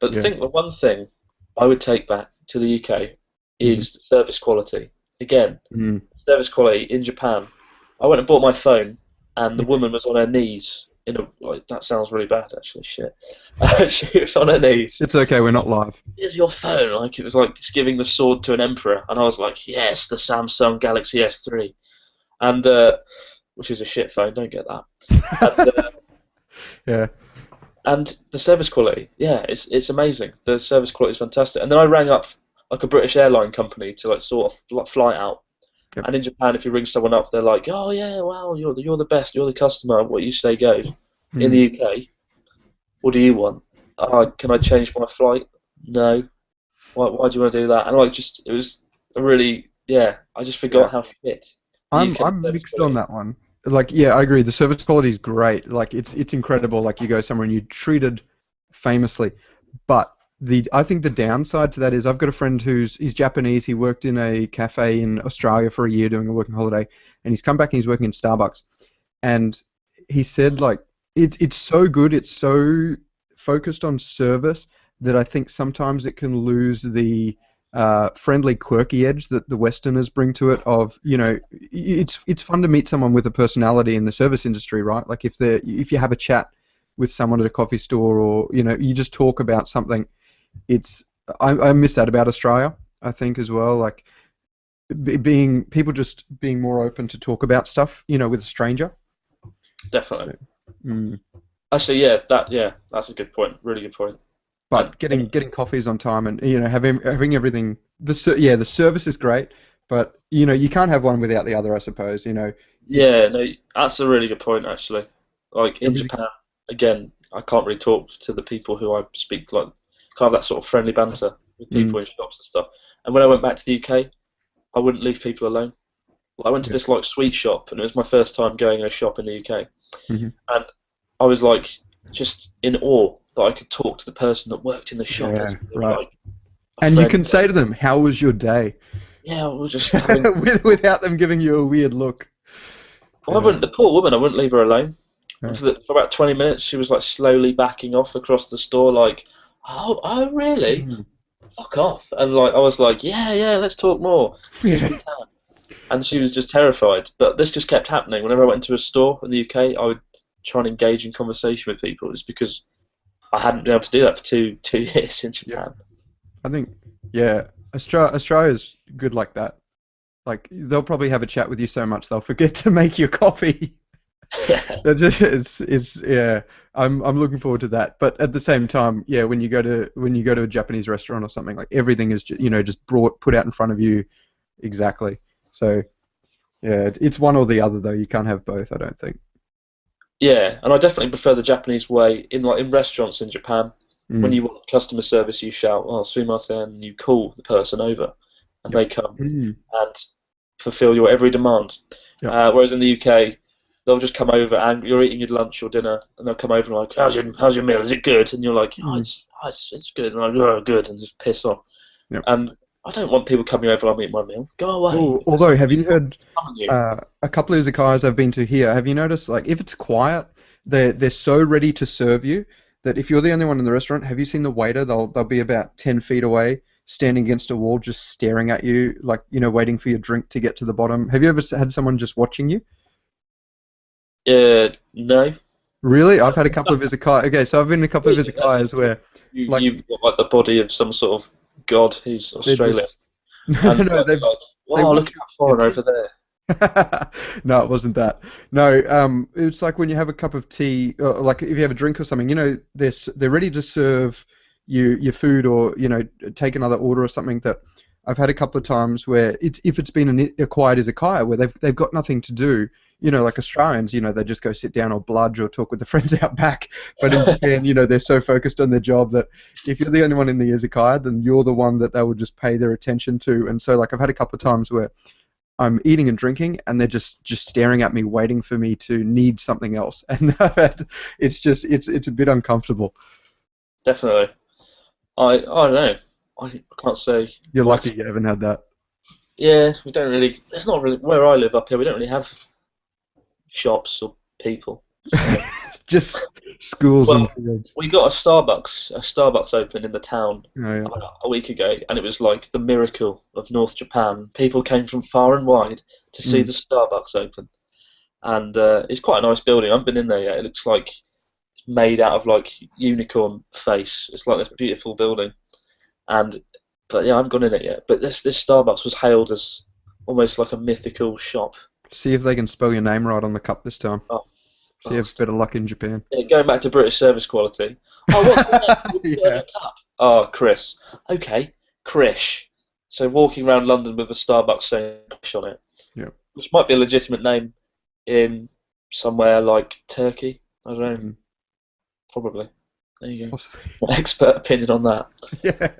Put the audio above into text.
But Yeah. the one thing I would take back to the UK Hmm. is the service quality. Again, Mm. service quality in Japan. I went and bought my phone, and the woman was on her knees. In a like that sounds really bad, actually. Shit, she was on her knees. It's okay. We're not live. Here's your phone. Like it was like it's giving the sword to an emperor, and I was like, yes, the Samsung Galaxy S3, and which is a shit phone. Don't get that. And, Yeah. and the service quality, yeah, it's amazing. The service quality is fantastic. And then I rang up like a British airline company to like sort of like fly out. Yep. And in Japan, if you ring someone up, they're like, "Oh yeah, wow, you're the best. You're the customer. What you say goes." In the Mm. UK, what do you want? Can I change my flight? No. Why do you want to do that? And like, just it was a really, yeah. I just Yeah. forgot how shit the I'm UK I'm service mixed on quality. that one. Like, yeah, I agree. The service quality is great. Like, it's incredible. Like, you go somewhere and you're treated famously. But I think the downside to that is I've got a friend he's Japanese. He worked in a cafe in Australia for a year doing a working holiday, and he's come back and he's working in Starbucks. And he said like it's so good, it's so focused on service that I think sometimes it can lose the friendly, quirky edge that the Westerners bring to it. Of it's fun to meet someone with a personality in the service industry, right? Like if you have a chat with someone at a coffee store, or you just talk about something. It's I miss that about Australia. I think as well, like being people just being more open to talk about stuff, with a stranger. Definitely. So, mm. Actually, yeah, that's a good point. Really good point. And, But getting coffees on time and having everything. The service is great, but you can't have one without the other. I suppose it's yeah, no, that's a really good point actually. Like in everything. Japan, again, I can't really talk to the people who I speak to, like kind of that sort of friendly banter with Mm, people in shops and stuff. And when I went back to the UK, I wouldn't leave people alone. Like, I went to yeah. this like sweet shop, and it was my first time going in a shop in the UK, Hmm. and I was like just in awe that I could talk to the person that worked in the shop as Yeah. if they were Right. like a And you friend. can say to them, "How was your day?" Yeah, we were just having. Without them giving you a weird look. Well, I Yeah. wouldn't. The poor woman, I wouldn't leave her alone. And Yeah. for about 20 minutes, she was like slowly backing off across the store, like, oh, really? Mm. Fuck off. And like, I was like, yeah, let's talk more because Yeah. we can. And she was just terrified. But this just kept happening. Whenever I went into a store in the UK, I would try and engage in conversation with people. It's because I hadn't been able to do that for two years in Yep. Japan. I think, yeah, Australia's good like that. Like they'll probably have a chat with you so much they'll forget to make your coffee. It's yeah. I'm looking forward to that. But at the same time, yeah, when you go to a Japanese restaurant or something, like everything is just put out in front of you exactly. So yeah, it's one or the other though. You can't have both. I don't think. Yeah, and I definitely prefer the Japanese way in like in restaurants in Japan. When Mm. you want customer service, you shout, "Oh, sumimasen," and you call the person over, and Yep. they come Mm. and fulfill your every demand. Yep. Whereas in the UK, they'll just come over and you're eating your lunch or dinner, and they'll come over and like, "How's your meal? Is it good?" And you're like, "Oh, Mm. it's good." And I'm like, "Oh, good," and just piss off. Yep. And I don't want people coming over while I'm eating my meal. Go away. Oh, although, have you heard On you. a couple of izakayas I've been to here? Have you noticed, like, if it's quiet, they're so ready to serve you that if you're the only one in the restaurant, have you seen the waiter? They'll be about 10 feet away, standing against a wall, just staring at you, like waiting for your drink to get to the bottom. Have you ever had someone just watching you? No. Really? I've had a couple of izakaya. Okay, so I've been in a couple of Really? That's izakayas where, like, you've got like the body of some sort of god who's they're Australian, just no, and no, like, they wow, look want at your that foreigner over attention. there. No, it wasn't that. No, it's like when you have a cup of tea, like if you have a drink or something, they're ready to serve you your food, or take another order or something. That I've had a couple of times where if it's been a quiet izakaya where they've got nothing to do, like Australians, they just go sit down or bludge or talk with the friends out back. But in Japan, they're so focused on their job that if you're the only one in the izakaya, then you're the one that they will just pay their attention to. And so, like, I've had a couple of times where I'm eating and drinking, and they're just staring at me, waiting for me to need something else, and it's a bit uncomfortable. Definitely. I don't know. I can't say You're what. lucky you haven't had that. Yeah, we don't really. There's not really where I live up here. We don't really have shops or people. So Just schools and Well, fields. we got a Starbucks open in the town Oh, yeah. about a week ago, and it was like the miracle of North Japan. People came from far and wide to see Mm. the Starbucks open, and it's quite a nice building. I haven't been in there yet. It looks like it's made out of like unicorn face. It's like this beautiful building, and but yeah, I haven't gone in it yet. But this Starbucks was hailed as almost like a mythical shop. See if they can spell your name right on the cup this time. Oh, See if it's better luck in Japan. yeah, going back to British service quality. Oh, what's the name? What's the Yeah. cup? Oh, Chris. Okay, Krish. So walking around London with a Starbucks saying Krish on it, Yep. which might be a legitimate name in somewhere like Turkey. I don't know. Mm. Probably. There you go. Possibly. Expert opinion on that. Yeah.